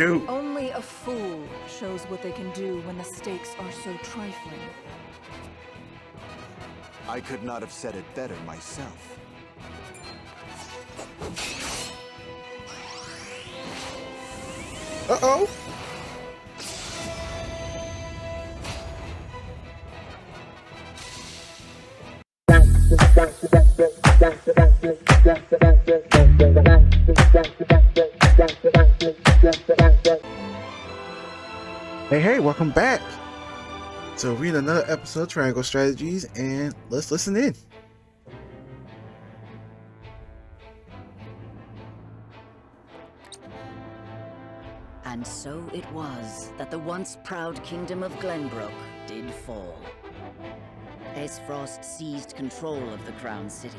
do. Only a fool shows what they can do when the stakes are so trifling. I could not have said it better myself. Uh-oh. Hey, welcome back. So we're in another episode of Triangle Strategies, and let's listen in. And so it was that the once proud kingdom of Glenbrook did fall. Aesfrost seized control of the Crown City,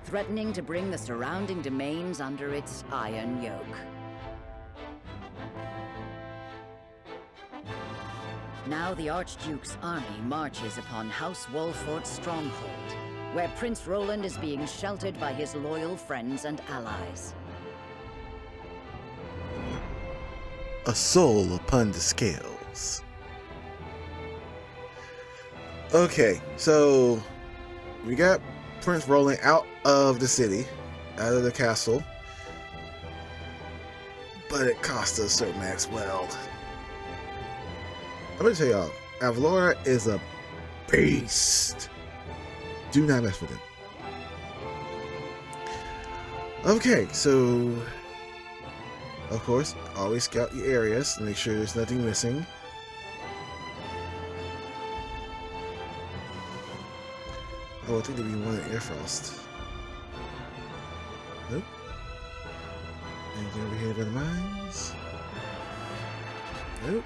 threatening to bring the surrounding domains under its iron yoke. Now the Archduke's army marches upon House Wolfort's stronghold, where Prince Roland is being sheltered by his loyal friends and allies. A soul upon the scales. Okay, so we got Prince Roland out of the city, out of the castle, but it cost us Sir Maxwell. I'm gonna tell y'all, Avlora is a beast. Do not mess with him. Okay, so of course, always scout your areas to make sure there's nothing missing. Oh, I think that we wanted Airfrost. Nope. Anything over here by the mines? Nope.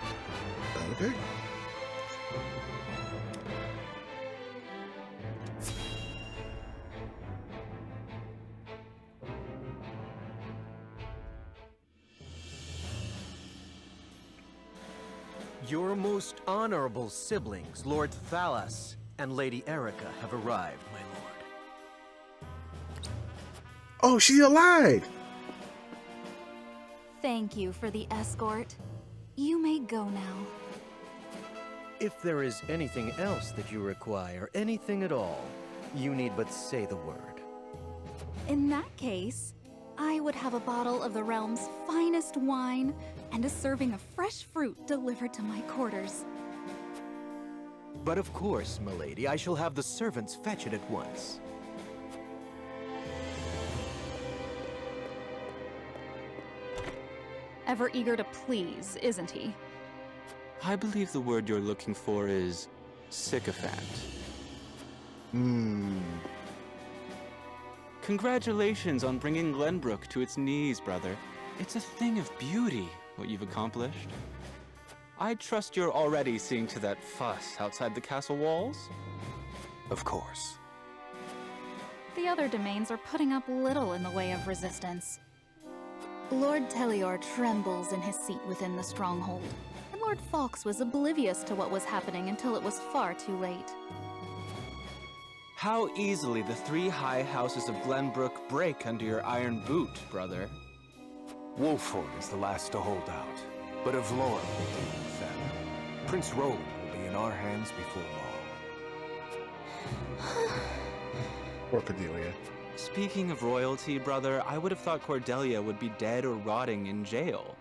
Okay. Your most honorable siblings, Lord Thalas and Lady Erica, have arrived, my lord. Oh, she's alive! Thank you for the escort. You may go now. If there is anything else that you require, anything at all, you need but say the word. In that case, I would have a bottle of the realm's finest wine and a serving of fresh fruit delivered to my quarters. But of course, milady, I shall have the servants fetch it at once. Ever eager to please, isn't he? I believe the word you're looking for is sycophant. Congratulations on bringing Glenbrook to its knees, brother. It's a thing of beauty, what you've accomplished. I trust you're already seeing to that fuss outside the castle walls? Of course. The other domains are putting up little in the way of resistance. Lord Telior trembles in his seat within the stronghold, and Lord Fawkes was oblivious to what was happening until it was far too late. How easily the three high houses of Glenbrook break under your iron boot, brother. Wolford is the last to hold out, but Avlora will deal with them. Prince Roland will be in our hands before long. Poor Cordelia. Speaking of royalty, brother, I would have thought Cordelia would be dead or rotting in jail.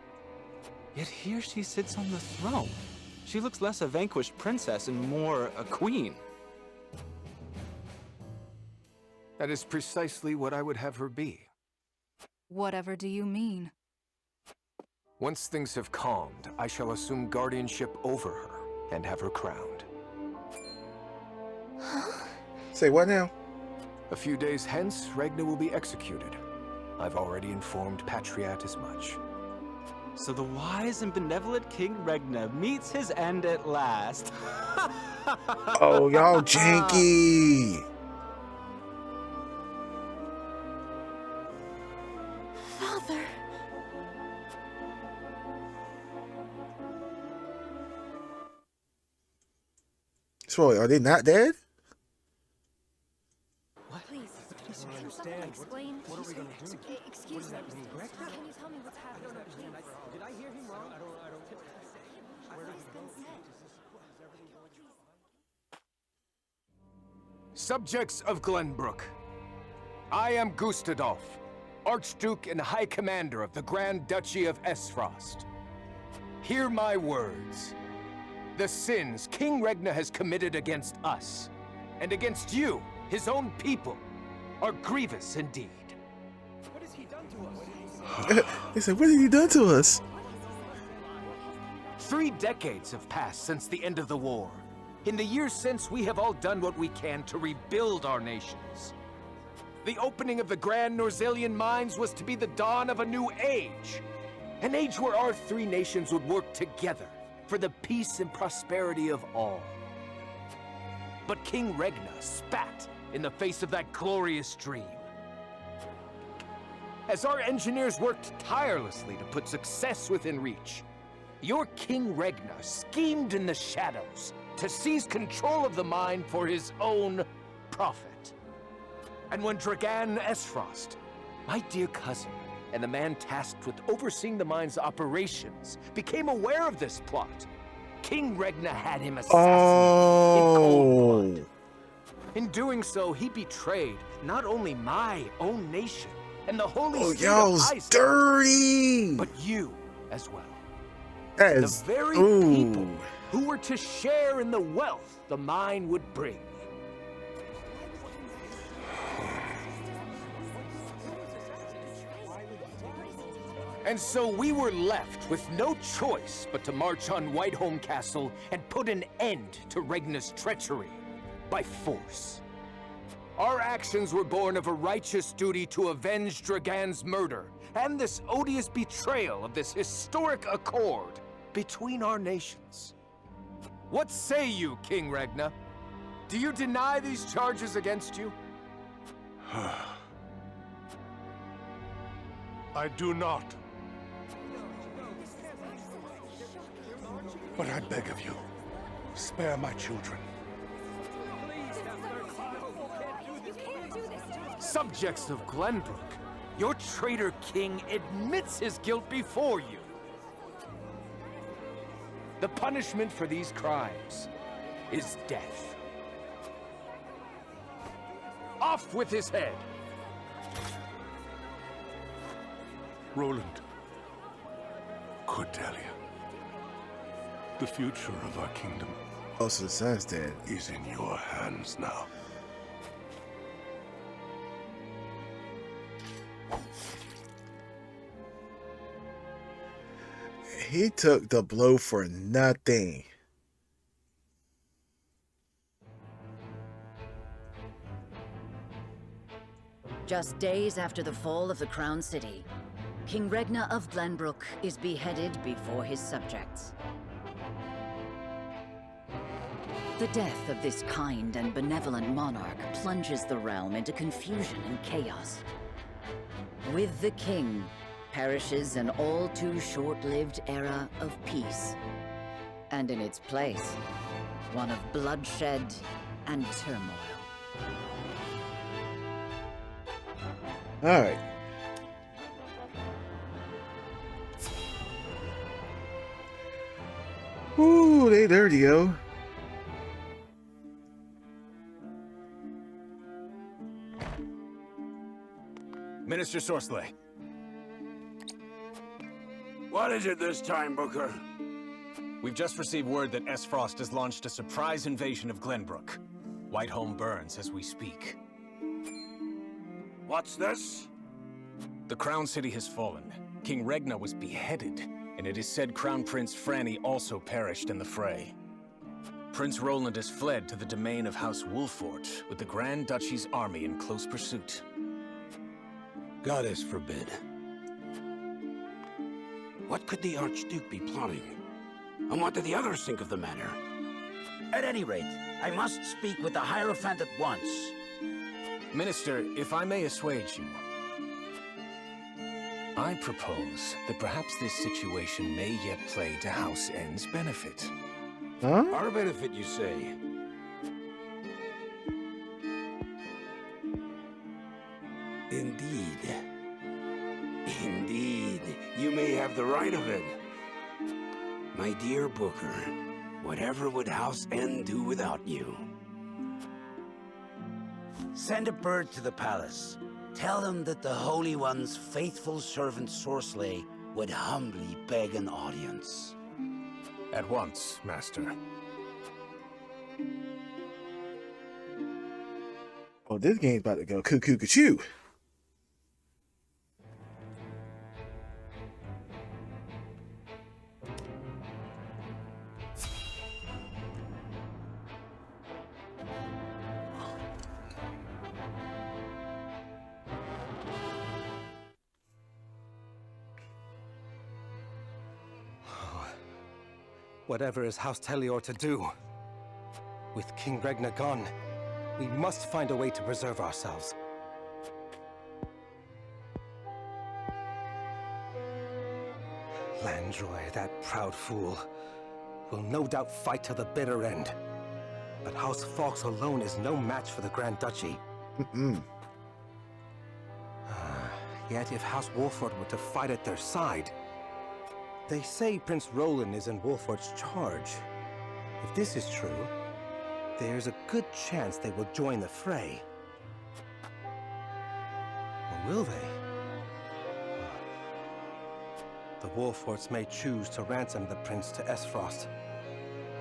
Yet here she sits on the throne. She looks less a vanquished princess and more a queen. That is precisely what I would have her be. Whatever do you mean? Once things have calmed, I shall assume guardianship over her and have her crowned. Say what now? A few days hence, Regna will be executed. I've already informed Patriat as much. So the wise and benevolent King Regna meets his end at last. Oh, y'all janky! Father! So, are they not dead? Understand. explain? What are we gonna do? Excuse me. mean, Greg? Can you tell me what's happening, please? Did I hear him wrong? Subjects of Glenbrook, I am Gustadolf, Archduke and High Commander of the Grand Duchy of Esfrost. Hear my words. The sins King Regna has committed against us, and against you, his own people, are grievous indeed. What has he done to us? They said, what have you done to us? 3 decades have passed since the end of the war. In the years since, we have all done what we can to rebuild our nations. The opening of the Grand Norzelian mines was to be the dawn of a new age. An age where our 3 nations would work together for the peace and prosperity of all. But King Regna spat in the face of that glorious dream. As our engineers worked tirelessly to put success within reach, your King Regna schemed in the shadows to seize control of the mine for his own profit. And when Dragan Esfrost, my dear cousin, and the man tasked with overseeing the mine's operations, became aware of this plot, King Regna had him assassinated in cold blood. In doing so, he betrayed not only my own nation and the holy state of y'all's Iceland, dirty. but you as well. That The is, very ooh. people who were to share in the wealth the mine would bring. And so we were left with no choice but to march on Whiteholm Castle and put an end to Regna's treachery by force. Our actions were born of a righteous duty to avenge Dragan's murder and this odious betrayal of this historic accord between our nations. What say you, King Regna? Do you deny these charges against you? I do not. But I beg of you, spare my children. Subjects of Glenbrook, your traitor king admits his guilt before you. The punishment for these crimes is death. Off with his head! Roland, Cordelia, the future of our kingdom Oh, so the son's dead. is in your hands now. He took the blow for nothing. Just days after the fall of the Crown City, King Regna of Glenbrook is beheaded before his subjects. The death of this kind and benevolent monarch plunges the realm into confusion and chaos. With the king perishes an all too short-lived era of peace, and in its place, one of bloodshed and turmoil. All right. Ooh, they dirty, yo. Minister Sorsley. What is it this time, Booker? We've just received word that Esfrost has launched a surprise invasion of Glenbrook. Whiteholm burns as we speak. What's this? The Crown City has fallen. King Regna was beheaded, and it is said Crown Prince Franny also perished in the fray. Prince Roland has fled to the domain of House Wolfort, with the Grand Duchy's army in close pursuit. Goddess forbid. What could the Archduke be plotting? And what did the others think of the matter? At any rate, I must speak with the Hierophant at once. Minister, if I may assuage you, I propose that perhaps this situation may yet play to House N's benefit. Huh? Our benefit, you say? In Indeed. Indeed, you may have the right of it. My dear Booker, whatever would House N do without you? Send a bird to the palace. Tell them that the Holy One's faithful servant Sorsley would humbly beg an audience. At once, Master. Oh, this game's about to go cuckoo cuckoo. Whatever is House Telior to do? With King Regna gone, we must find a way to preserve ourselves. Landroy, that proud fool, will no doubt fight to the bitter end. But House Fawkes alone is no match for the Grand Duchy. Yet if House Wolford were to fight at their side... They say Prince Roland is in Wolford's charge. If this is true, there's a good chance they will join the fray. Or will they? The Wolfords may choose to ransom the prince to Esfrost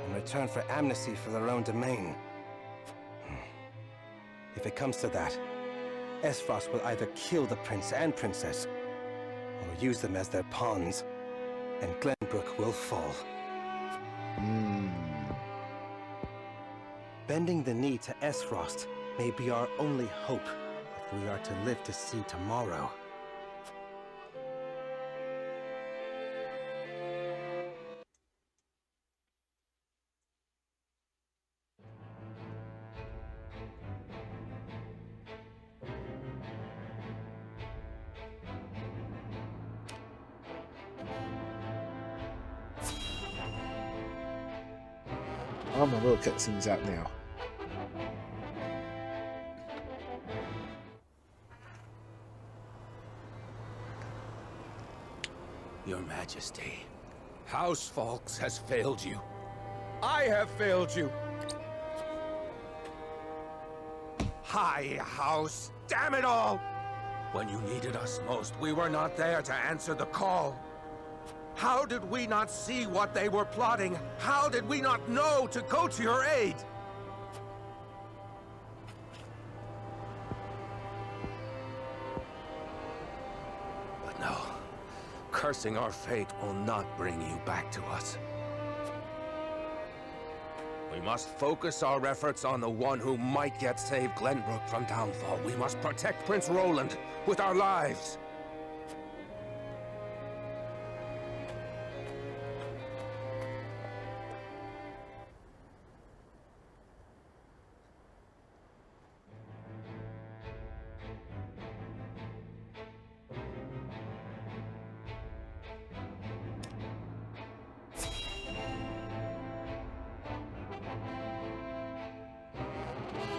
in return for amnesty for their own domain. If it comes to that, Esfrost will either kill the prince and princess, or use them as their pawns, and Glenbrook will fall. Bending the knee to Esfrost may be our only hope if we are to live to see tomorrow. All my little cutscenes out now. Your Majesty. House Fawkes has failed you. I have failed you. High House, damn it all! When you needed us most, we were not there to answer the call. How did we not see what they were plotting? How did we not know to go to your aid? But no, cursing our fate will not bring you back to us. We must focus our efforts on the one who might yet save Glenbrook from downfall. We must protect Prince Roland with our lives.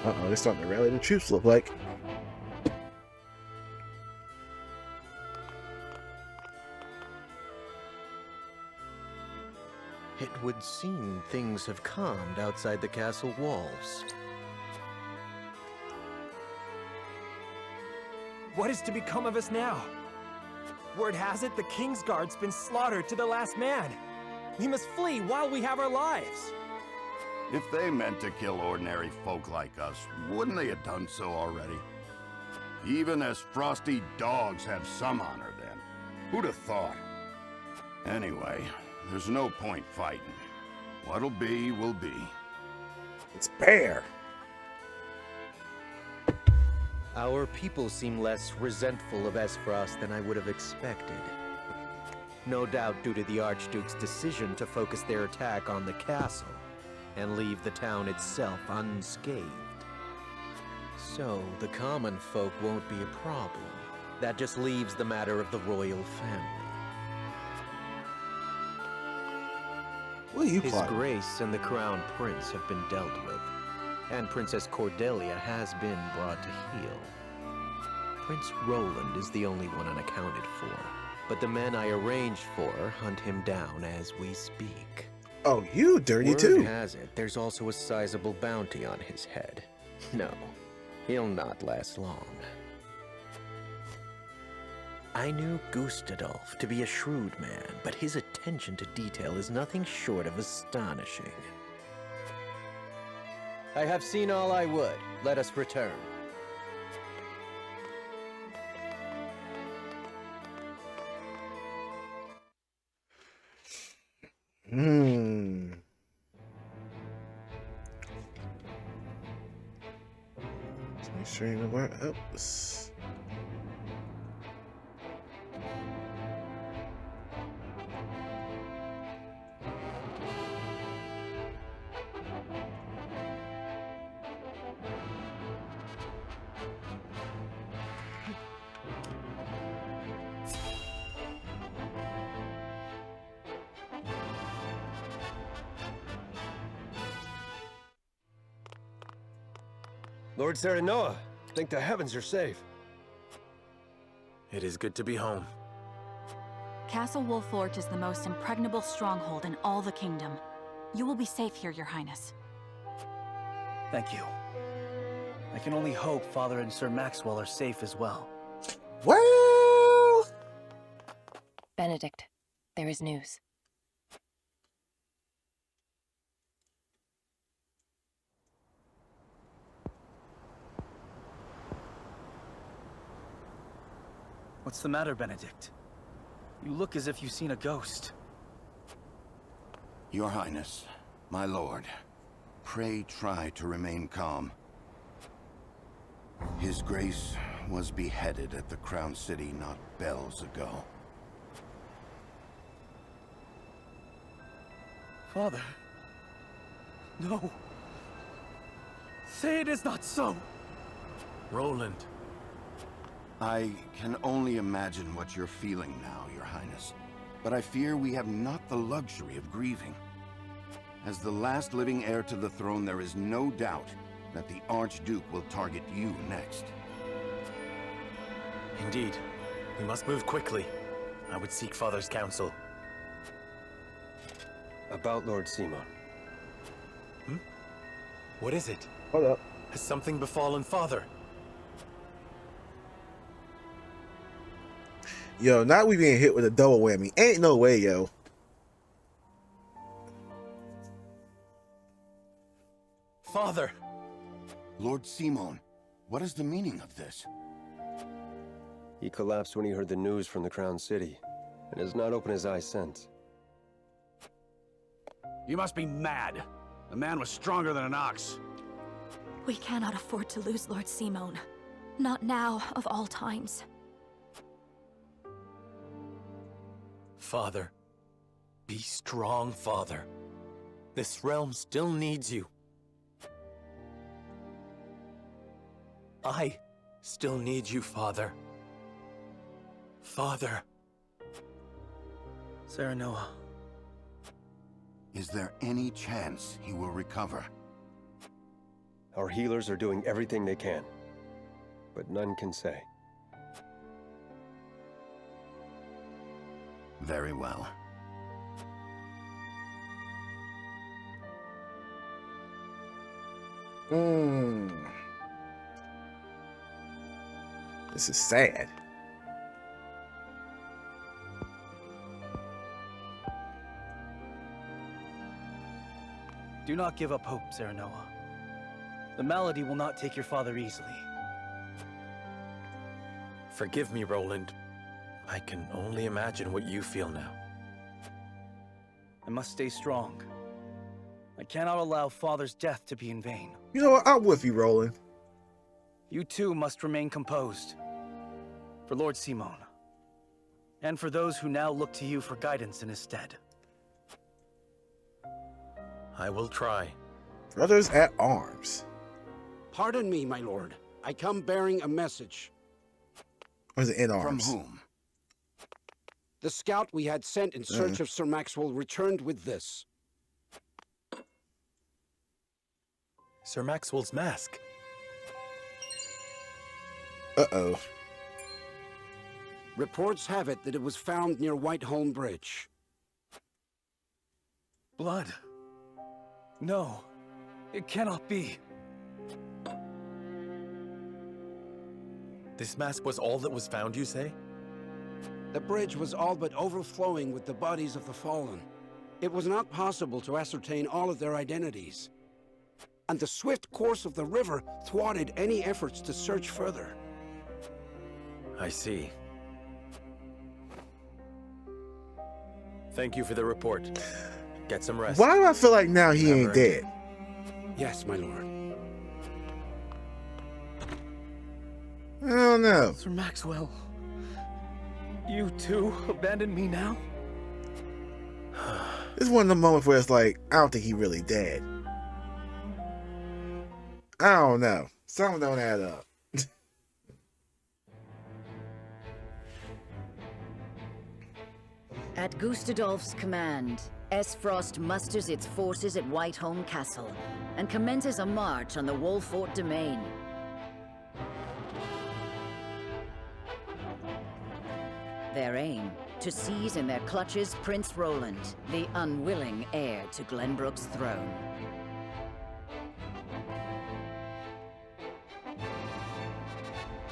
Uh-oh, they're starting to rally the troops, look like. It would seem things have calmed outside the castle walls. What is to become of us now? Word has it the Kingsguard's been slaughtered to the last man. We must flee while we have our lives. If they meant to kill ordinary folk like us, wouldn't they have done so already? Even as frosty dogs have some honor then. Who'd have thought? Anyway, there's no point fighting. What'll be, will be. It's Bear! Our people seem less resentful of Esfrost than I would have expected. No doubt due to the Archduke's decision to focus their attack on the castle and leave the town itself unscathed. So, the common folk won't be a problem. That just leaves the matter of the royal family. What are you His plotting? Grace and the Crown Prince have been dealt with, and Princess Cordelia has been brought to heel. Prince Roland is the only one unaccounted for, but the men I arranged for hunt him down as we speak. Oh, you dirty Word too. has it, there's also a sizable bounty on his head. No, he'll not last long. I knew Gustadolf to be a shrewd man, but his attention to detail is nothing short of astonishing. I have seen all I would. Let us return. Let's make sure you know where else. Lord Serenoa, thank the heavens you're safe. It is good to be home. Castle Wolforge is the most impregnable stronghold in all the kingdom. You will be safe here, Your Highness. Thank you. I can only hope Father and Sir Maxwell are safe as well. Well... Benedict, there is news. What's the matter, Benedict? You look as if you've seen a ghost. Your Highness, my lord, pray try to remain calm. His Grace was beheaded at the Crown City not bells ago. Father. No. Say it is not so. Roland. I can only imagine what you're feeling now, Your Highness. But I fear we have not the luxury of grieving. As the last living heir to the throne, there is no doubt that the Archduke will target you next. Indeed. We must move quickly. I would seek Father's counsel. About Lord Simon. What is it? Hold up. Has something befallen Father? Yo, now we being hit with a double whammy. Ain't no way, yo. Father! Lord Simon, what is the meaning of this? He collapsed when he heard the news from the Crown City, and has not opened his eyes since. You must be mad. The man was stronger than an ox. We cannot afford to lose Lord Simon. Not now, of all times. Father. Be strong, Father. This realm still needs you. I still need you, Father. Father. Serenoa. Is there any chance he will recover? Our healers are doing everything they can, but none can say. Very well. This is sad. Do not give up hope, Serenoa. The malady will not take your father easily. Forgive me, Roland. I can only imagine what you feel now. I must stay strong. I cannot allow Father's death to be in vain. You know what? I'm with you, Roland. You too must remain composed. For Lord Simon. And for those who now look to you for guidance in his stead. I will try. Brothers at arms. Pardon me, my lord. I come bearing a message. Or is it in arms? From whom? The scout we had sent in search of Sir Maxwell returned with this. Sir Maxwell's mask. Uh-oh. Reports have it that it was found near Whiteholm Bridge. Blood. No, it cannot be. This mask was all that was found, you say? The bridge was all but overflowing with the bodies of the fallen. It was not possible to ascertain all of their identities. And the swift course of the river thwarted any efforts to search further. I see. Thank you for the report. Get some rest. Why do I feel like now he ain't dead? Yes, my lord. I don't know. Sir Maxwell, you too abandoned me now? This is one of the moments where it's like, I don't think he really dead. I don't know. Something don't add up. At Gustadolf's command, Esfrost musters its forces at Whiteholm Castle and commences a march on the Wolfort domain. Their aim, to seize in their clutches Prince Roland, the unwilling heir to Glenbrook's throne.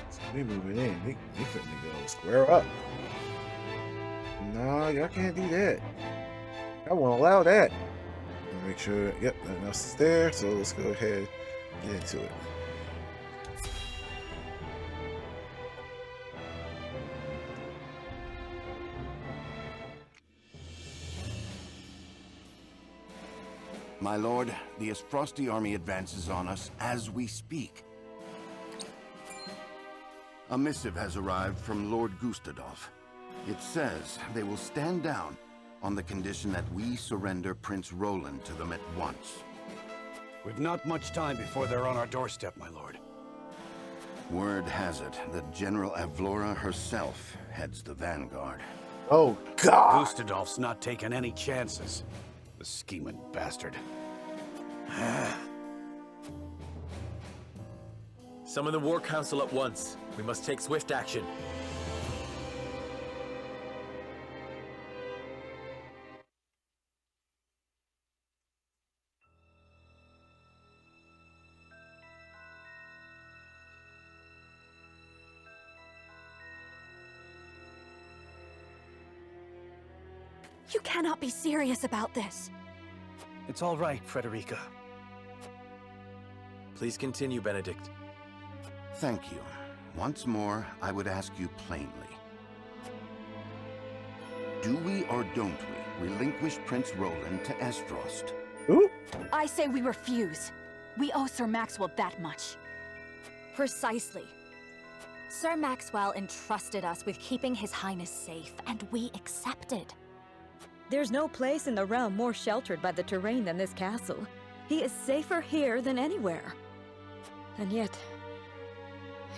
So they moving in. They finna go square up. No, y'all can't do that. I won't allow that. Make sure, yep, nothing else is there. So let's go ahead and get into it. My lord, the Esfrosti army advances on us as we speak. A missive has arrived from Lord Gustadolf. It says they will stand down on the condition that we surrender Prince Roland to them at once. We've not much time before they're on our doorstep, my lord. Word has it that General Avlora herself heads the vanguard. Oh, God! Gustadolf's not taking any chances. The scheming bastard. Summon the War Council at once. We must take swift action. You cannot be serious about this. It's all right, Frederica. Please continue, Benedict. Thank you. Once more, I would ask you plainly. Do we or don't we relinquish Prince Roland to Esfrost? I say we refuse. We owe Sir Maxwell that much. Precisely. Sir Maxwell entrusted us with keeping His Highness safe, and we accepted. There's no place in the realm more sheltered by the terrain than this castle. He is safer here than anywhere. And yet,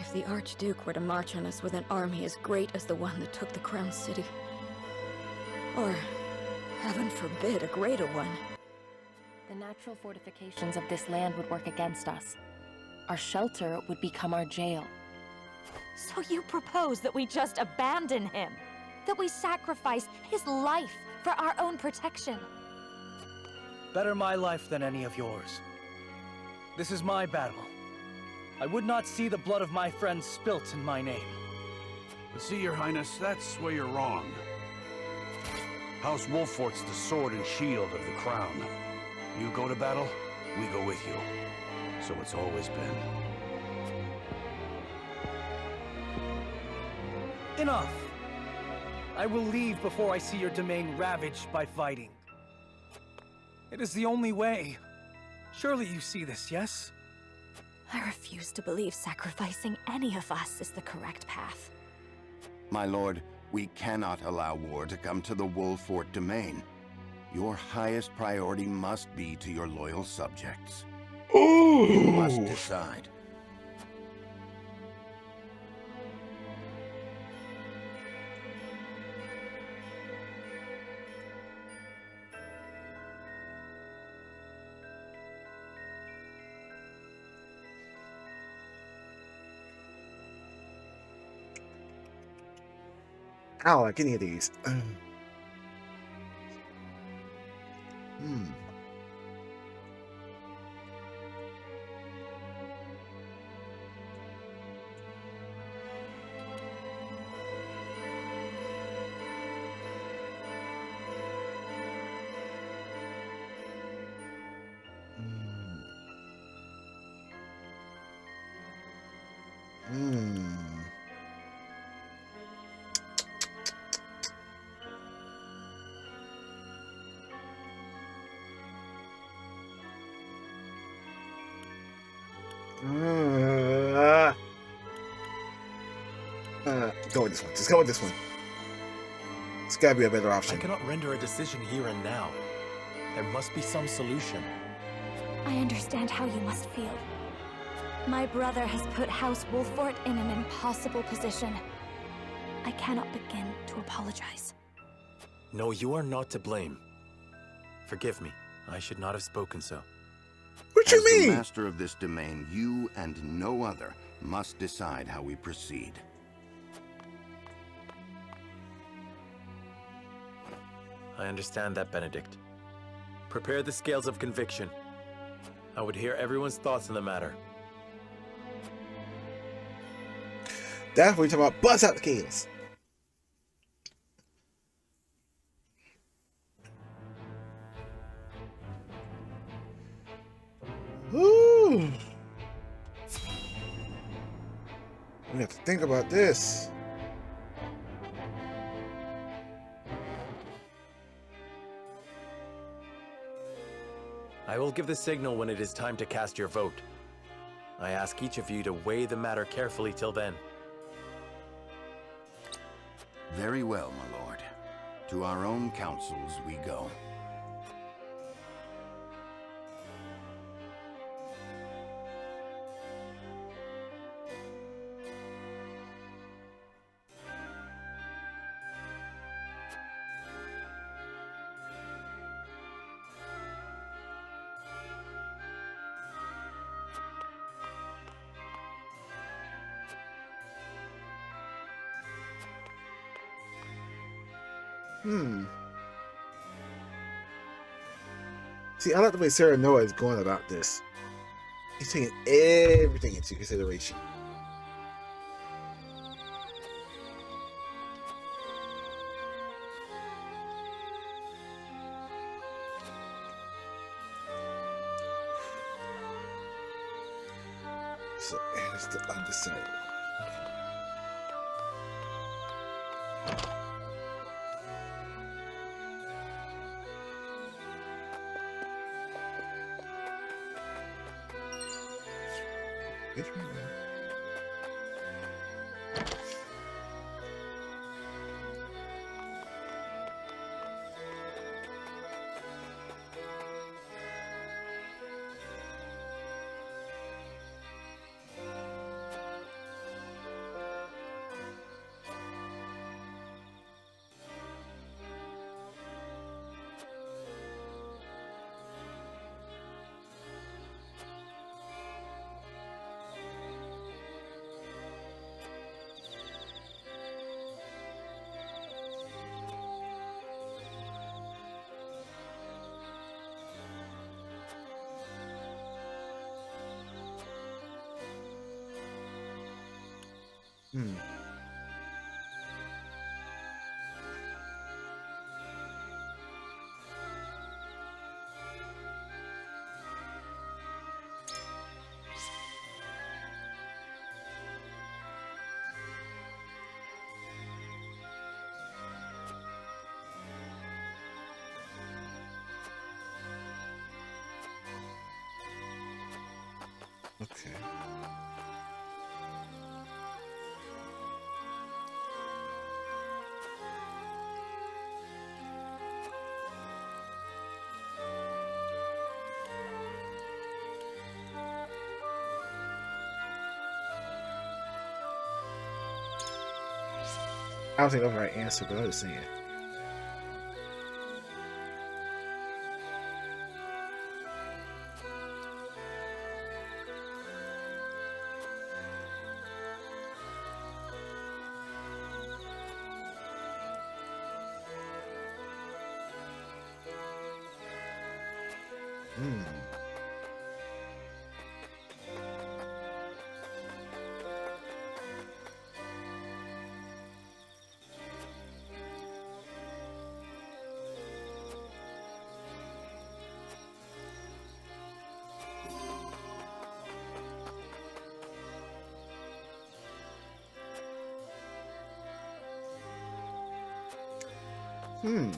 if the Archduke were to march on us with an army as great as the one that took the Crown City, or, heaven forbid, a greater one, the natural fortifications of this land would work against us. Our shelter would become our jail. So you propose that we just abandon him? That we sacrifice his life for our own protection? Better my life than any of yours. This is my battle. I would not see the blood of my friends spilt in my name. But see, Your Highness, that's where you're wrong. House Wolfort's the sword and shield of the crown. You go to battle, we go with you. So it's always been. Enough! I will leave before I see your domain ravaged by fighting. It is the only way. Surely you see this, yes? I refuse to believe sacrificing any of us is the correct path. My lord, we cannot allow war to come to the Wolfort domain. Your highest priority must be to your loyal subjects. Ooh. You must decide. I don't like any of these. Go with this one. Just go with this one. It's gotta be a better option. I cannot render a decision here and now. There must be some solution. I understand how you must feel. My brother has put House Wolffort in an impossible position. I cannot begin to apologize. No, you are not to blame. Forgive me. I should not have spoken so. What you As mean? the master of this domain, you and no other must decide how we proceed. I understand that, Benedict. Prepare the scales of conviction. I would hear everyone's thoughts on the matter. That's what we're talking about. Buzz out the scales. Ooh. We have to think about this. I will give the signal when it is time to cast your vote. I ask each of you to weigh the matter carefully till then. Very well, my lord. To our own councils we go. See, I like the way Sarah Noah is going about this. He's taking everything into consideration. So, it's the other side. Okay. I don't think that's the right answer, but I was saying. Hmm. Hmm.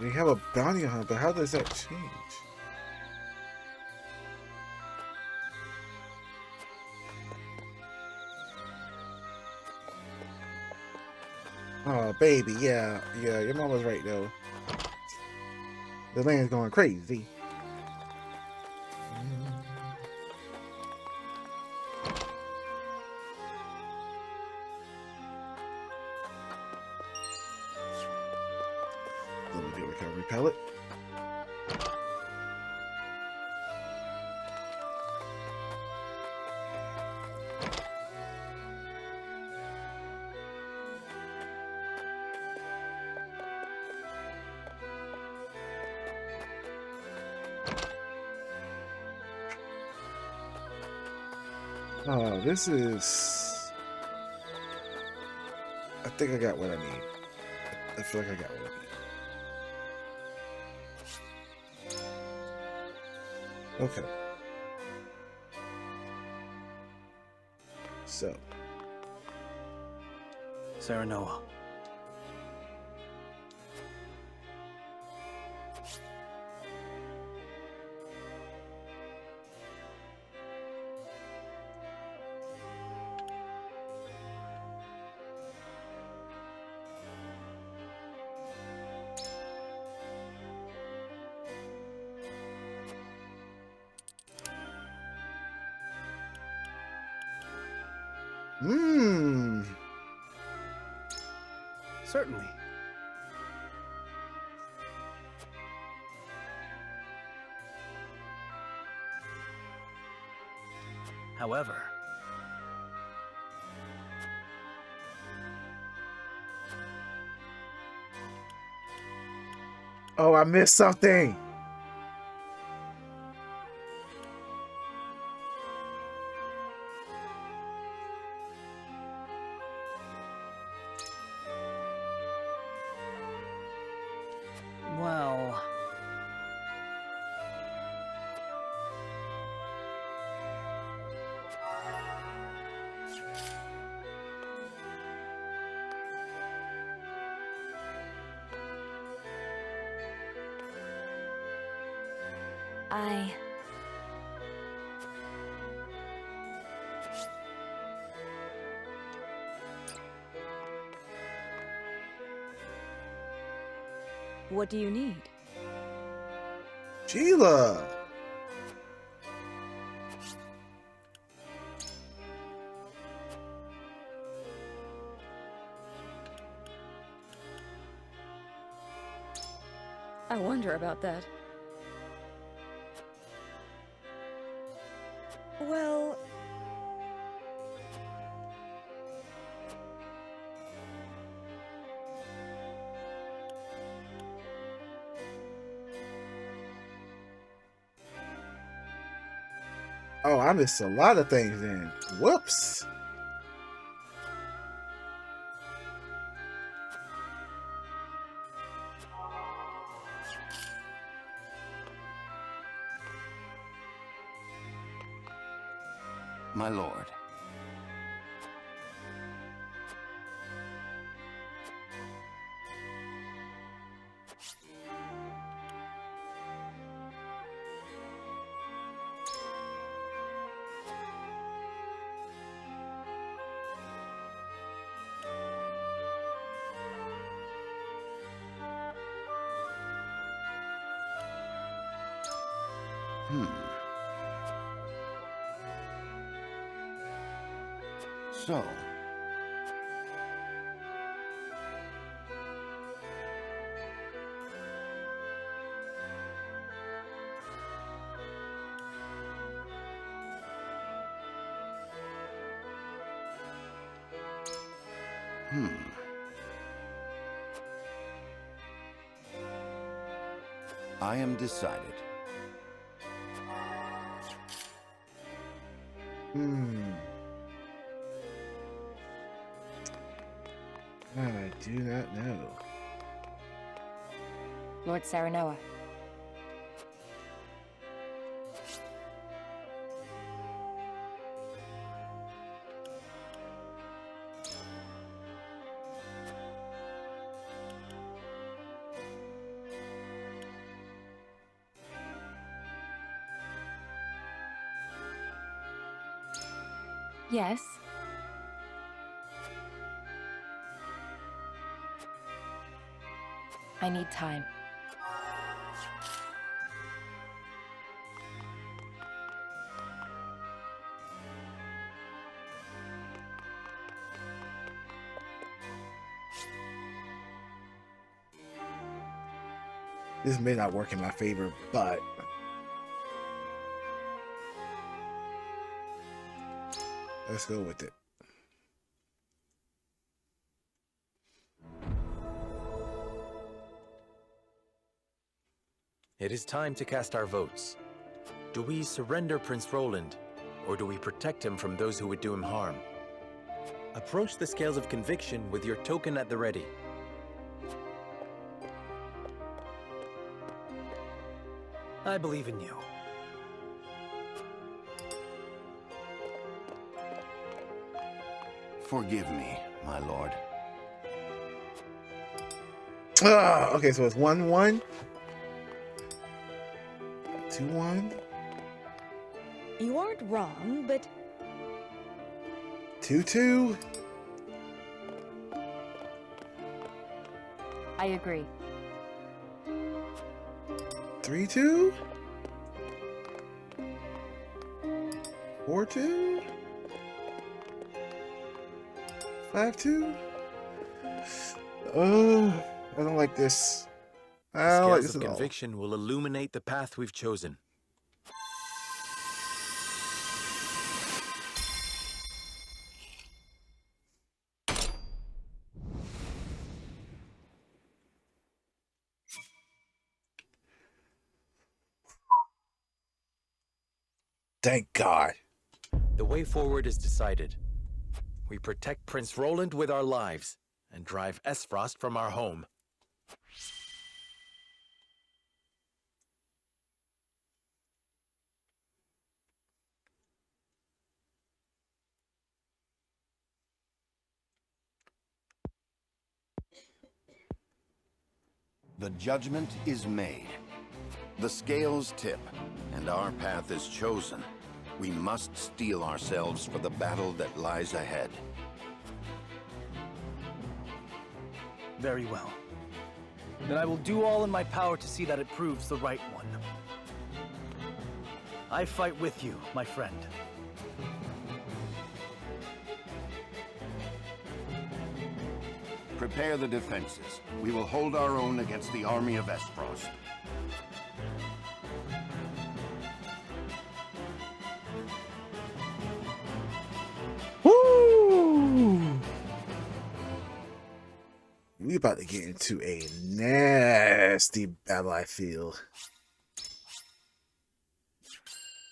We have a bounty hunt, but how does that change? Oh, baby, yeah, your mom was right though. The land's going crazy. Let me get recovery pellet. Oh, this is... I think I got what I need. I feel like I got what I need. Okay. So. Serenoa. Certainly. However, oh, I missed something. well, What do you need? Sheila. I wonder about that. Well... Oh, I missed a lot of things then. Whoops. My lord. So. I am decided. I do not know. Lord Saranoa. Yes. I need time. This may not work in my favor, but let's go with it. It is time to cast our votes. Do we surrender Prince Roland, or do we protect him from those who would do him harm? Approach the scales of conviction with your token at the ready. I believe in you. Forgive me, my lord. Okay, so it's 1-1. 2-1. You aren't wrong, but 2-2. I agree. 3-2. 4-2. 5-2. I don't like this. I don't like this Scales at of all. conviction will illuminate the path we've chosen. Thank God. The way forward is decided. We protect Prince Roland with our lives and drive Esfrost from our home. The judgment is made. The scales tip, and our path is chosen. We must steel ourselves for the battle that lies ahead. Very well. Then I will do all in my power to see that it proves the right one. I fight with you, my friend. Prepare the defenses. We will hold our own against the army of Esfrost. Woo! We about to get into a nasty battle, I feel.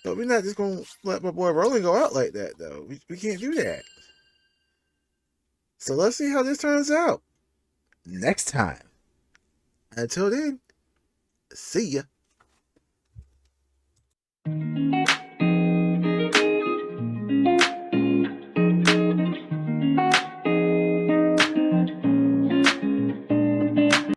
But we're not just gonna let my boy Roland go out like that, though. We can't do that. So let's see how this turns out next time. Until then, see ya.